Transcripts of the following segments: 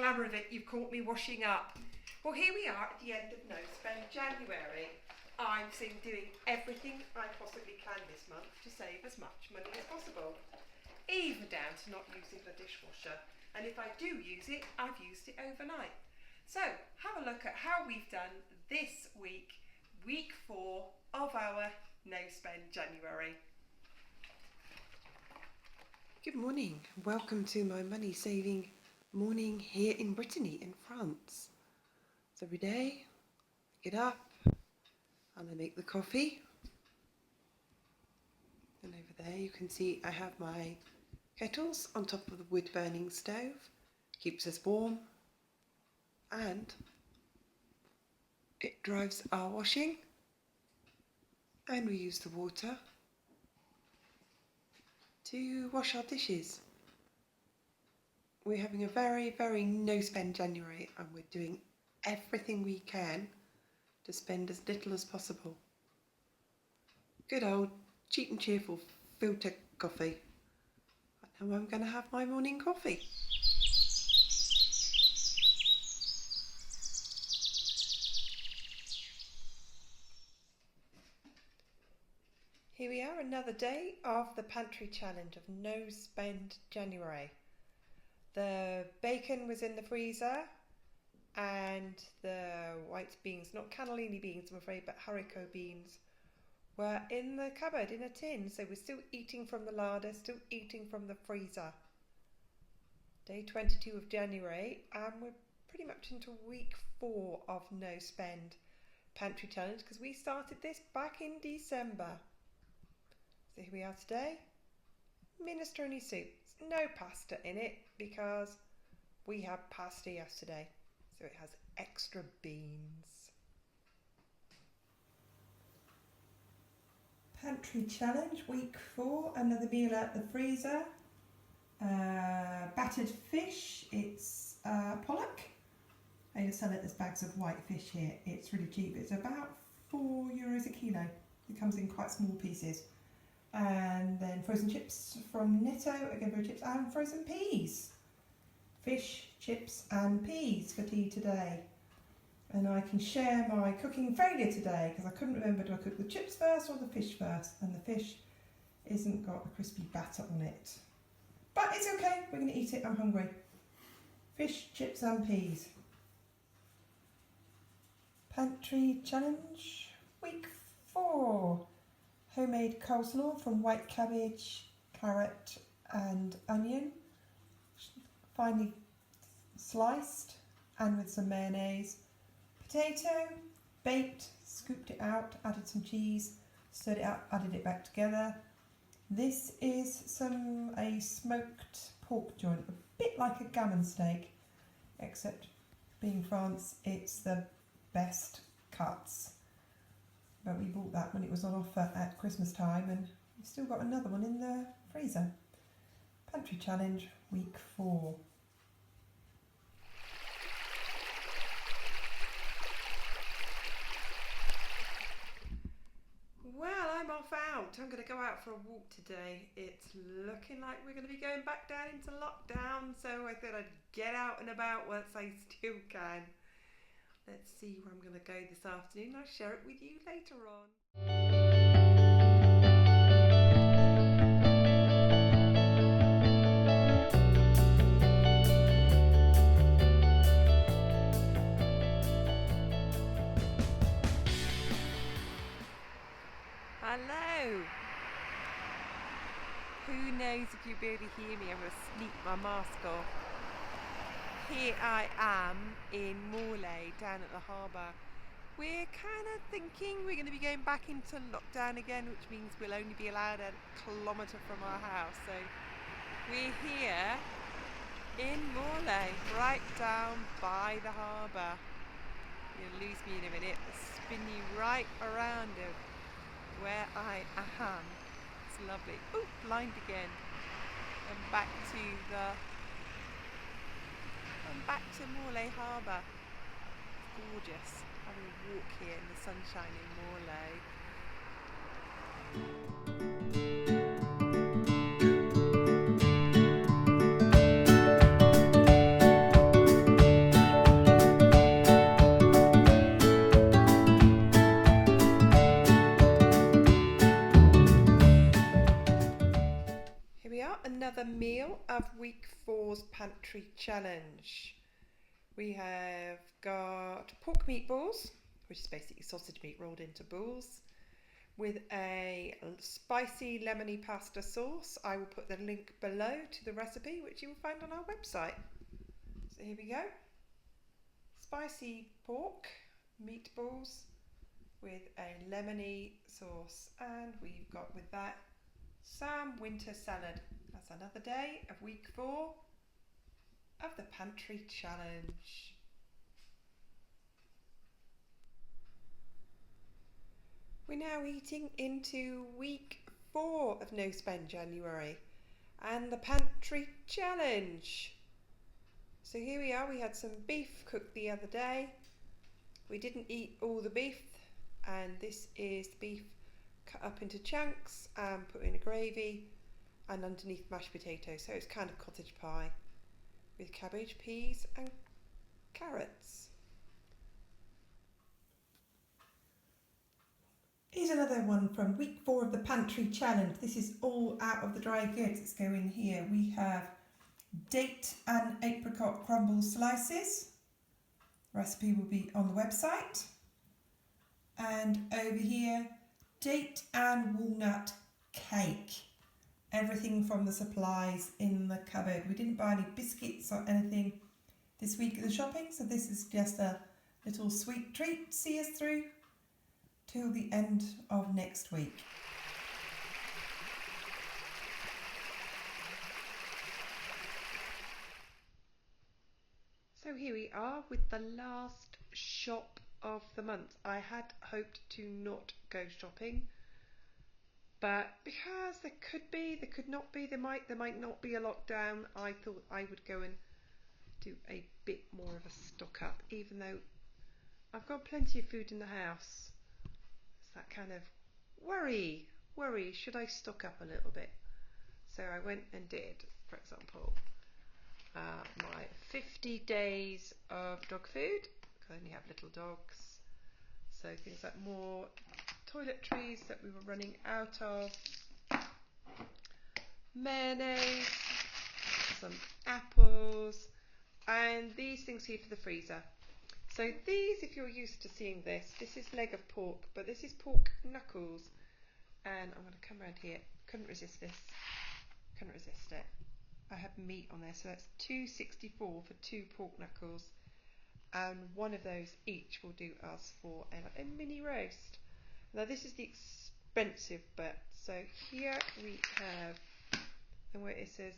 glamour of it, you've caught me washing up. Well, here we are at the end of No Spend January. I'm doing everything I possibly can this month to save as much money as possible, even down to not using the dishwasher. And if I do use it, I've used it overnight. So have a look at how we've done this week, week 4 of our No Spend January. Good morning, welcome to my money saving morning here in Brittany in France. So every day I get up and I make the coffee, and over there you can see I have my kettles on top of the wood burning stove, keeps us warm, and it drives our washing, and we use the water to wash our dishes. We're having a very no spend January, and we're doing everything we can to spend as little as possible. Good old cheap and cheerful filter coffee. And now I'm going to have my morning coffee. Here we are, another day of the pantry challenge of No Spend January. The bacon was in the freezer, and the white beans, not cannellini beans I'm afraid, but haricot beans, were in the cupboard in a tin. So we're still eating from the larder, still eating from the freezer. Day 22 of January, and we're pretty much into week 4 of No Spend Pantry Challenge, because we started this back in December. So here we are today, minestrone soup. No pasta in it because we had pasta yesterday, so it has extra beans. Pantry challenge week 4, another meal out the freezer. Battered fish, it's pollock. I just sell it as bags of white fish here. It's really cheap, it's about €4 a kilo. It comes in quite small pieces. And then frozen chips from Netto, again very chips, and frozen peas. Fish, chips and peas for tea today. And I can share my cooking failure today because I couldn't remember, do I cook the chips first or the fish first? And the fish isn't got a crispy batter on it. But it's okay, we're going to eat it, I'm hungry. Fish, chips and peas. Pantry challenge, week 4. Homemade coleslaw from white cabbage, carrot and onion, finely sliced and with some mayonnaise. Potato, baked, scooped it out, added some cheese, stirred it up, added it back together. This is a smoked pork joint, a bit like a gammon steak, except being France, it's the best cuts. But we bought that when it was on offer at Christmas time, and we've still got another one in the freezer. Pantry challenge week 4. Well, I'm off out. I'm going to go out for a walk today. It's looking like we're going to be going back down into lockdown, so I thought I'd get out and about whilst I still can. Let's see where I'm going to go this afternoon. I'll share it with you later on. Hello. Who knows if you'll be able to hear me? I'm going to sneak my mask off. Here I am in Morlaix, down at the harbour. We're kind of thinking we're going to be going back into lockdown again, which means we'll only be allowed a kilometre from our house. So we're here in Morlaix, right down by the harbour. You'll lose me in a minute. I'll spin you right around of where I am. It's lovely. Oh, blind again. And back to Morlaix Harbour. Gorgeous. Having a walk here in the sunshine in Morlaix. another meal of week 4's pantry challenge. We have got pork meatballs, which is basically sausage meat rolled into balls, with a spicy lemony pasta sauce. I will put the link below to the recipe, which you will find on our website. So here we go. Spicy pork meatballs with a lemony sauce, and we've got with that some winter salad. That's another day of week 4 of the pantry challenge. We're now eating into week 4 of No Spend January and the pantry challenge. So here we are. We had some beef cooked the other day. We didn't eat all the beef, and this is beef cut up into chunks and put in a gravy and underneath mashed potatoes. So it's kind of cottage pie with cabbage, peas and carrots. Here's another one from week 4 of the pantry challenge. This is all out of the dry goods. Let's go in here. We have date and apricot crumble slices. Recipe will be on the website. And over here, date and walnut cake. Everything from the supplies in the cupboard. We didn't buy any biscuits or anything this week at the shopping, so this is just a little sweet treat to see us through till the end of next week. So here we are with the last shop of the month. I had hoped to not go shopping, but because there could be, there could not be, there might not be a lockdown, I thought I would go and do a bit more of a stock up, even though I've got plenty of food in the house. It's that kind of worry, should I stock up a little bit? So I went and did, for example, my 50 days of dog food, because I only have little dogs. So things like more toiletries that we were running out of, mayonnaise, some apples, and these things here for the freezer. So these, if you're used to seeing this is leg of pork, but this is pork knuckles. And I'm going to come around here. Couldn't resist this. Couldn't resist it. I have meat on there, so that's $2.64 for 2 pork knuckles, and one of those each will do us for a mini roast. Now this is the expensive bit. So here we have, and where it says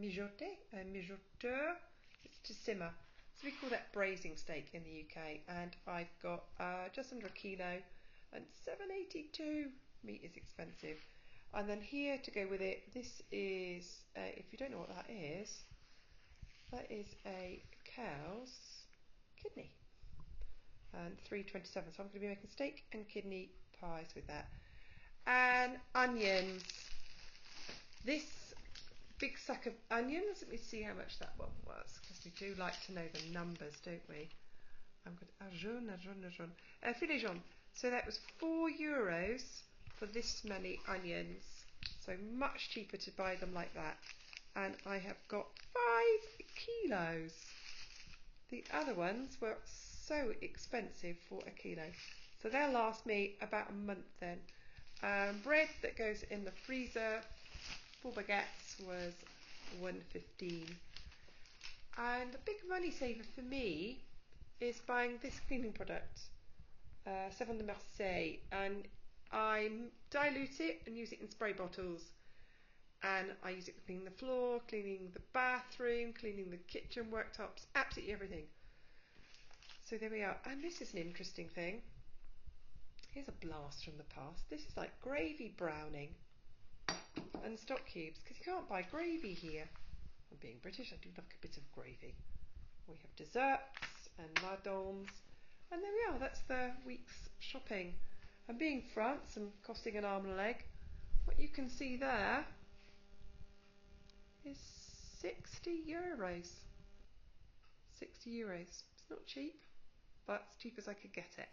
mijoteur, it's to simmer. So we call that braising steak in the UK, and I've got just under a kilo and $7.82. Meat is expensive. And then here to go with it, this is, if you don't know what that is a cow's kidney. And $3.27. So I'm going to be making steak and kidney pies with that. And onions. This big sack of onions, let me see how much that one was, because we do like to know the numbers, don't we? I'm going to, filet jaune. So that was €4 for this many onions. So much cheaper to buy them like that. And I have got 5 kilos. The other ones were so expensive for a kilo. So they'll last me about a month then. Bread that goes in the freezer, 4 baguettes, was $1.15. And a big money saver for me is buying this cleaning product, Savon de Marseille, and I dilute it and use it in spray bottles, and I use it for cleaning the floor, cleaning the bathroom, cleaning the kitchen worktops, absolutely everything. So there we are. And this is an interesting thing. Here's a blast from the past. This is like gravy browning and stock cubes, because you can't buy gravy here. I'm being British, I do love a bit of gravy. We have desserts and lardons, and there we are. That's the week's shopping. And being France and costing an arm and a leg, what you can see there is €60. €60. It's not cheap, but as cheap as I could get it.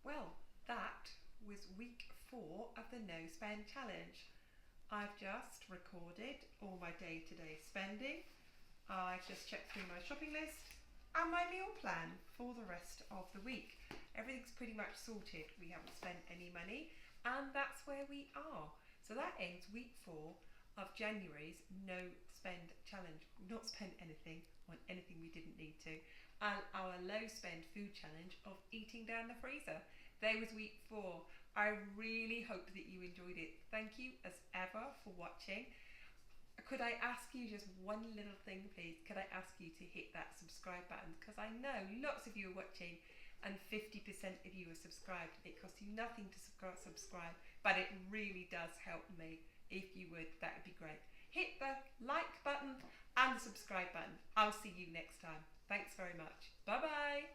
Well, that was week 4 of the No Spend Challenge. I've just recorded all my day-to-day spending. I've just checked through my shopping list and my meal plan for the rest of the week. Everything's pretty much sorted. We haven't spent any money, and that's where we are. So that ends week 4 of January's No Spend Challenge. We've not spent anything on anything we didn't need to. And our low spend food challenge of eating down the freezer. There was week 4. I really hope that you enjoyed it. Thank you as ever for watching. Could I ask you just one little thing, please? Could I ask you to hit that subscribe button? Because I know lots of you are watching and 50% of you are subscribed. It costs you nothing to subscribe, but it really does help me. If you would, that would be great. Hit the like button and the subscribe button. I'll see you next time. Thanks very much. Bye-bye.